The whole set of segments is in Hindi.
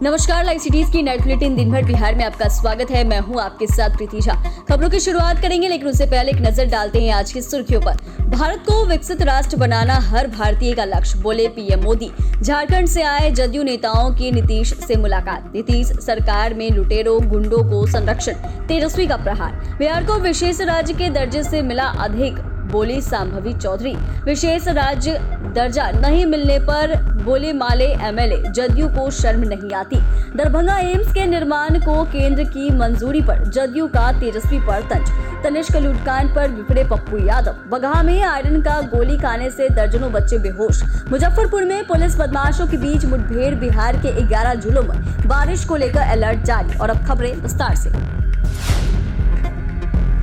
नमस्कार, लाइव सिटीज की नेट बुलेटिन दिन भर बिहार में आपका स्वागत है। मैं हूं आपके साथ प्रीति झा। खबरों की शुरुआत करेंगे, लेकिन उससे पहले एक नजर डालते हैं आज की सुर्खियों पर। भारत को विकसित राष्ट्र बनाना हर भारतीय का लक्ष्य, बोले पीएम मोदी। झारखंड से आए जदयू नेताओं की नीतीश से मुलाकात। नीतीश सरकार में लुटेरों गुंडों को संरक्षण, तेजस्वी का प्रहार। बिहार को विशेष राज्य के दर्जे से मिला अधिक, बोली संभावी चौधरी। विशेष राज्य दर्जा नहीं मिलने पर बोले माले एमएलए, जदयू को शर्म नहीं आती। दरभंगा एम्स के निर्माण को केंद्र की मंजूरी पर जदयू का तेजस्वी पर तंज। तनिष्क लूटकांड पर बिफरे पप्पू यादव। बगहा में आयरन का गोली खाने से दर्जनों बच्चे बेहोश। मुजफ्फरपुर में पुलिस बदमाशों के बीच मुठभेड़। बिहार के 11 जिलों में बारिश को लेकर अलर्ट जारी। और अब खबरें विस्तार से।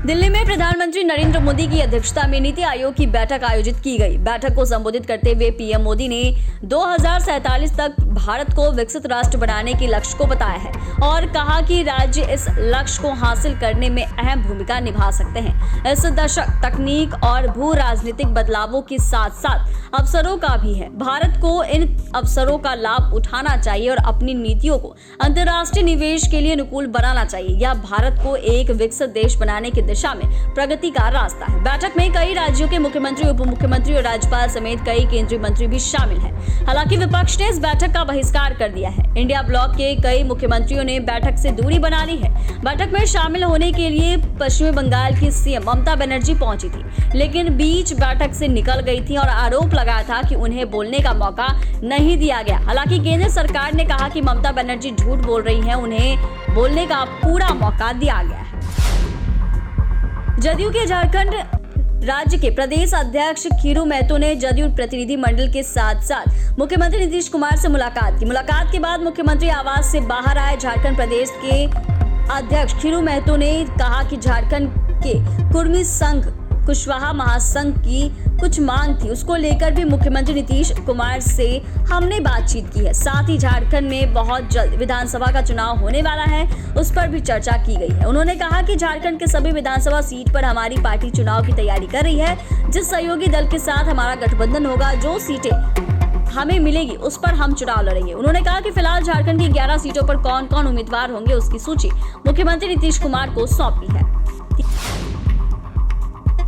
दिल्ली में प्रधानमंत्री नरेंद्र मोदी की अध्यक्षता में नीति आयोग की बैठक आयोजित की गई। बैठक को संबोधित करते हुए पीएम मोदी ने 2047 तक भारत को विकसित राष्ट्र बनाने के लक्ष्य को बताया है और कहा कि राज्य इस लक्ष्य को हासिल करने में अहम भूमिका निभा सकते हैं। इस दशक तकनीक और भू राजनीतिक बदलावों के साथ साथ अवसरों का भी है। भारत को इन अवसरों का लाभ उठाना चाहिए और अपनी नीतियों को अंतर्राष्ट्रीय निवेश के लिए अनुकूल बनाना चाहिए। यह भारत को एक विकसित देश बनाने की दिशा में प्रगति का रास्ता है। बैठक में कई राज्यों के मुख्यमंत्री, उप मुख्यमंत्री और राज्यपाल समेत कई केंद्रीय मंत्री भी शामिल हैं। हालांकि विपक्ष ने इस बैठक का बहिष्कार कर दिया है। इंडिया ब्लॉक के कई मुख्यमंत्रियों ने बैठक से दूरी बना ली है। बैठक में शामिल होने के लिए पश्चिमी बंगाल की सीएम ममता बनर्जी पहुंची थी, लेकिन बीच बैठक से निकल गई थी और आरोप लगाया था कि उन्हें बोलने का मौका नहीं दिया गया। हालांकि केंद्र सरकार ने कहा कि ममता बनर्जी झूठ बोल रही हैं, उन्हें बोलने का पूरा मौका दिया गया है। जदयू के झारखंड राज्य के प्रदेश अध्यक्ष खीरू महतो ने जदयू प्रतिनिधि मंडल के साथ साथ मुख्यमंत्री नीतीश कुमार से मुलाकात की। मुलाकात के बाद मुख्यमंत्री आवास से बाहर आए। झारखंड प्रदेश के अध्यक्ष खीरू महतो ने कहा कि झारखंड के कुर्मी संघ कुशवाहा महासंघ की कुछ मांग थी, उसको लेकर भी मुख्यमंत्री नीतीश कुमार से हमने बातचीत की है। साथ ही झारखंड में बहुत जल्द विधानसभा का चुनाव होने वाला है, उस पर भी चर्चा की गई है। उन्होंने कहा कि झारखंड के सभी विधानसभा सीट पर हमारी पार्टी चुनाव की तैयारी कर रही है। जिस सहयोगी दल के साथ हमारा गठबंधन होगा, जो सीटें हमें मिलेगी उस पर हम चुनाव लड़ेंगे। उन्होंने कहा कि फिलहाल झारखंड की 11 सीटों पर कौन कौन उम्मीदवार होंगे, उसकी सूची मुख्यमंत्री नीतीश कुमार को सौंपी है।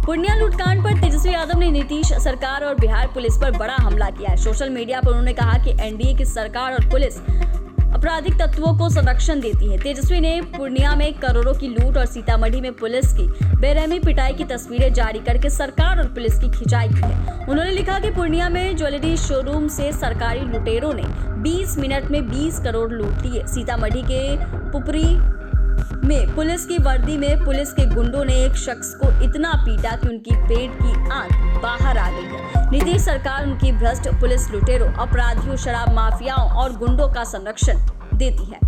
पूर्णिया लूटकांड पर तेजस्वी यादव ने नीतीश सरकार और बिहार पुलिस पर बड़ा हमला किया है। सोशल मीडिया पर उन्होंने कहा कि एनडीए की सरकार और पुलिस आपराधिक तत्वों को संरक्षण देती है। तेजस्वी ने पूर्णिया में करोड़ों की लूट और सीतामढ़ी में पुलिस की बेरहमी पिटाई की तस्वीरें जारी करके सरकार और पुलिस की खिंचाई की है। उन्होंने लिखा कि पूर्णिया में ज्वेलरी शोरूम से सरकारी लुटेरों ने 20 मिनट में 20 करोड़ लूट लिए। सीतामढ़ी के पुपरी में पुलिस की वर्दी में पुलिस के गुंडों ने एक शख्स को इतना पीटा कि उनकी पेट की आंत बाहर आ गई है। नीतीश सरकार उनकी भ्रष्ट पुलिस लुटेरों, अपराधियों, शराब माफियाओं और गुंडों का संरक्षण देती है।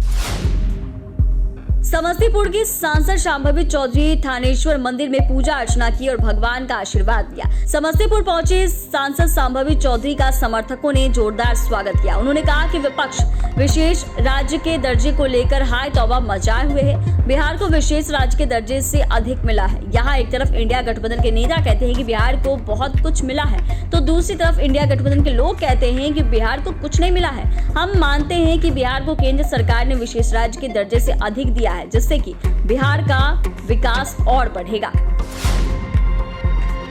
समस्तीपुर की सांसद संभावी चौधरी थानेश्वर मंदिर में पूजा अर्चना की और भगवान का आशीर्वाद दिया। समस्तीपुर पहुंचे सांसद संभावी चौधरी का समर्थकों ने जोरदार स्वागत किया। उन्होंने कहा कि विपक्ष विशेष राज्य के दर्जे को लेकर हाय तौबा मचाए हुए है। बिहार को विशेष राज्य के दर्जे से अधिक मिला है। यहाँ एक तरफ इंडिया गठबंधन के नेता कहते हैं कि बिहार को बहुत कुछ मिला है, तो दूसरी तरफ इंडिया गठबंधन के लोग कहते हैं कि बिहार को कुछ नहीं मिला है। हम मानते हैं कि बिहार को केंद्र सरकार ने विशेष राज्य के दर्जे से अधिक दिया है, जिससे कि बिहार का विकास और बढ़ेगा।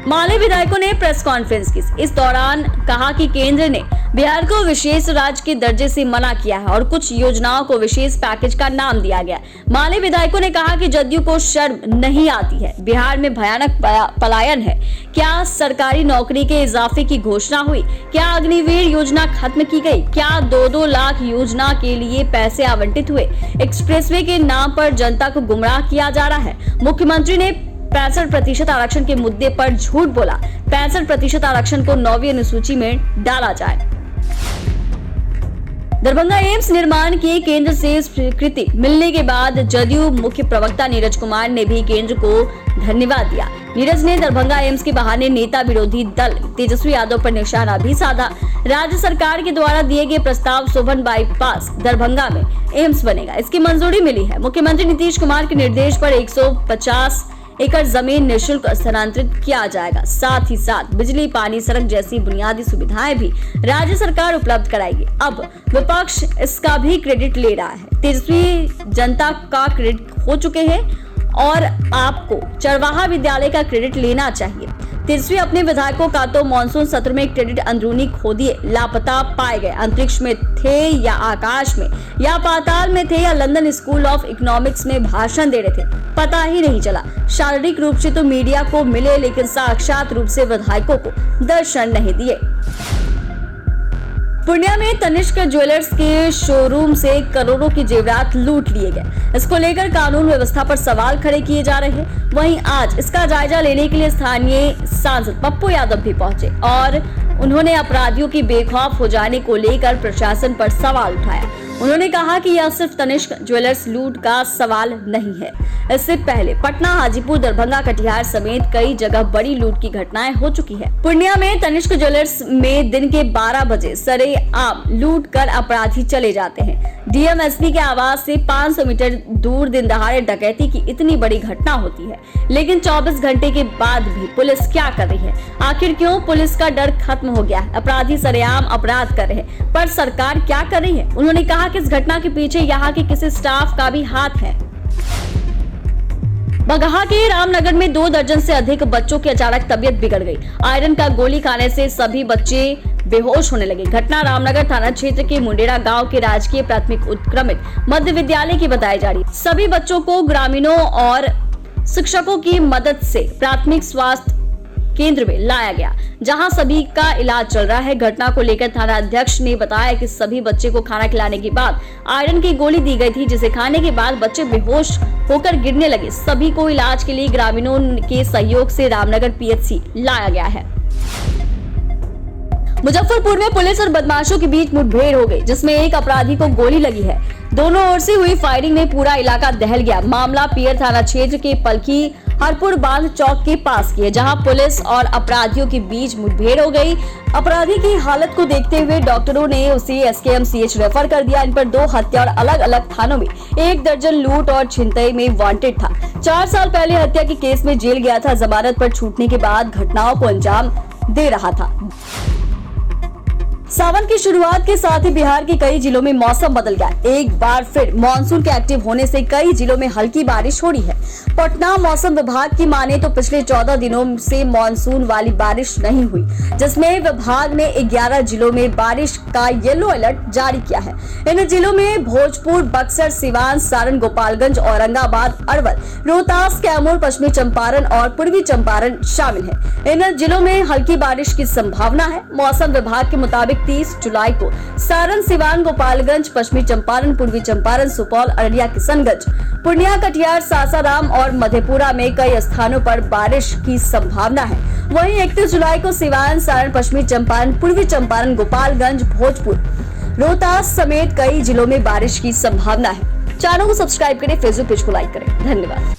माले विधायकों ने प्रेस कॉन्फ्रेंस की। इस दौरान कहा कि केंद्र ने बिहार को विशेष राज्य के दर्जे से मना किया है और कुछ योजनाओं को विशेष पैकेज का नाम दिया गया। माले विधायकों ने कहा कि जदयू को शर्म नहीं आती है, बिहार में भयानक पलायन है। क्या सरकारी नौकरी के इजाफे की घोषणा हुई? क्या अग्निवीर योजना खत्म की गई? क्या 2-2 लाख योजना के लिए पैसे आवंटित हुए? एक्सप्रेसवे के नाम पर जनता को गुमराह किया जा रहा है। मुख्यमंत्री ने 65% आरक्षण के मुद्दे पर झूठ बोला। 65% आरक्षण को 9वीं अनुसूची में डाला जाए। दरभंगा एम्स निर्माण की केंद्र से स्वीकृति मिलने के बाद जदयू मुख्य प्रवक्ता नीरज कुमार ने भी केंद्र को धन्यवाद दिया। नीरज ने दरभंगा एम्स के बहाने नेता विरोधी दल तेजस्वी यादव पर निशाना भी साधा। राज्य सरकार के द्वारा दिए गए प्रस्ताव शोभन बाईपास दरभंगा में एम्स बनेगा, इसकी मंजूरी मिली है। मुख्यमंत्री नीतीश कुमार के निर्देश पर 150 एकड़ जमीन निःशुल्क स्थानांतरित किया जाएगा। साथ ही साथ बिजली, पानी, सड़क जैसी बुनियादी सुविधाएं भी राज्य सरकार उपलब्ध कराएगी। अब विपक्ष इसका भी क्रेडिट ले रहा है। तेजस्वी जनता का क्रेडिट हो चुके हैं और आपको चरवाहा विद्यालय का क्रेडिट लेना चाहिए। तेजस्वी अपने विधायकों का तो मानसून सत्र में क्रेडिट अंदरूनी खो दिए, लापता पाए गए। अंतरिक्ष में थे या आकाश में या पाताल में थे या लंदन स्कूल ऑफ इकोनॉमिक्स में भाषण दे रहे थे, पता ही नहीं चला। शारीरिक रूप से तो मीडिया को मिले, लेकिन साक्षात रूप से विधायकों को दर्शन नहीं दिए। पूर्णिया में तनिष्क ज्वेलर्स के शोरूम से करोड़ों की जेवरात लूट लिए गए। इसको लेकर कानून व्यवस्था पर सवाल खड़े किए जा रहे हैं। वहीं आज इसका जायजा लेने के लिए स्थानीय सांसद पप्पू यादव भी पहुंचे और उन्होंने अपराधियों की बेखौफ हो जाने को लेकर प्रशासन पर सवाल उठाया। उन्होंने कहा कि यह सिर्फ तनिष्क ज्वेलर्स लूट का सवाल नहीं है। इससे पहले पटना, हाजीपुर, दरभंगा, कटिहार समेत कई जगह बड़ी लूट की घटनाएं हो चुकी है। पूर्णिया में तनिष्क ज्वेलर्स में दिन के 12 बजे सरेआम लूट कर अपराधी चले जाते हैं। डीएमएसपी के आवास से 500 मीटर दूर दिन दहाड़े डकैती की इतनी बड़ी घटना होती है, लेकिन 24 घंटे के बाद भी पुलिस क्या कर रही है? आखिर क्यों पुलिस का डर खत्म हो गया है? अपराधी सरेआम अपराध कर रहे हैं, पर सरकार क्या कर रही है? उन्होंने कहा कि इस घटना के पीछे यहाँ के किसी स्टाफ का भी हाथ है। बगहा के रामनगर में 2 दर्जन से अधिक बच्चों की अचानक तबीयत बिगड़ गई। आयरन का गोली खाने से सभी बच्चे बेहोश होने लगे। घटना रामनगर थाना क्षेत्र के मुंडेरा गांव के राजकीय प्राथमिक उत्क्रमित मध्य विद्यालय की बताई जा रही है। सभी बच्चों को ग्रामीणों और शिक्षकों की मदद से प्राथमिक स्वास्थ्य केंद्र में लाया गया, जहां सभी का इलाज चल रहा है। घटना को लेकर थाना अध्यक्ष ने बताया कि सभी बच्चे को खाना खिलाने के बाद आयरन की गोली दी गई थी, जिसे खाने के बाद बच्चे बेहोश होकर गिरने लगे। सभी को इलाज के लिए ग्रामीणों के सहयोग से रामनगर पीएचसी लाया गया है। मुजफ्फरपुर में पुलिस और बदमाशों के बीच मुठभेड़ हो गई, जिसमें एक अपराधी को गोली लगी है। दोनों ओर से हुई फायरिंग में पूरा इलाका दहल गया। मामला पियर थाना क्षेत्र के पलखी हरपुर बांध चौक के पास की है, जहां पुलिस और अपराधियों के बीच मुठभेड़ हो गई। अपराधी की हालत को देखते हुए डॉक्टरों ने उसे एसकेएमसीएच रेफर कर दिया। इन पर 2 हत्या और अलग अलग थानों में 1 दर्जन लूट और छिनतई में वांटेड था। 4 साल पहले हत्या के केस में जेल गया था। जमानत पर छूटने के बाद घटनाओं को अंजाम दे रहा था। सावन की शुरुआत के साथ ही बिहार के कई जिलों में मौसम बदल गया। एक बार फिर मानसून के एक्टिव होने से कई जिलों में हल्की बारिश हो रही है। पटना मौसम विभाग की माने तो पिछले 14 दिनों से मानसून वाली बारिश नहीं हुई, जिसमें विभाग ने 11 जिलों में बारिश का येलो अलर्ट जारी किया है। इन जिलों में भोजपुर, बक्सर, सिवान, सारण, गोपालगंज, औरंगाबाद, अरवल, रोहतास, कैमूर, पश्चिमी चंपारण और पूर्वी चंपारण शामिल है। इन जिलों में हल्की बारिश की संभावना है। मौसम विभाग के मुताबिक 30 जुलाई को सारण, सिवान, गोपालगंज, पश्चिमी चंपारण, पूर्वी चंपारण, सुपौल, अररिया, किशनगंज, पूर्णिया, कटिहार, सासाराम और मधेपुरा में कई स्थानों पर बारिश की संभावना है। वहीं 31 जुलाई को सिवान, सारण, पश्चिमी चंपारण, पूर्वी चंपारण, गोपालगंज, भोजपुर, रोहतास समेत कई जिलों में बारिश की संभावना है। चैनल को सब्सक्राइब करें, फेसबुक पेज को लाइक करें। धन्यवाद।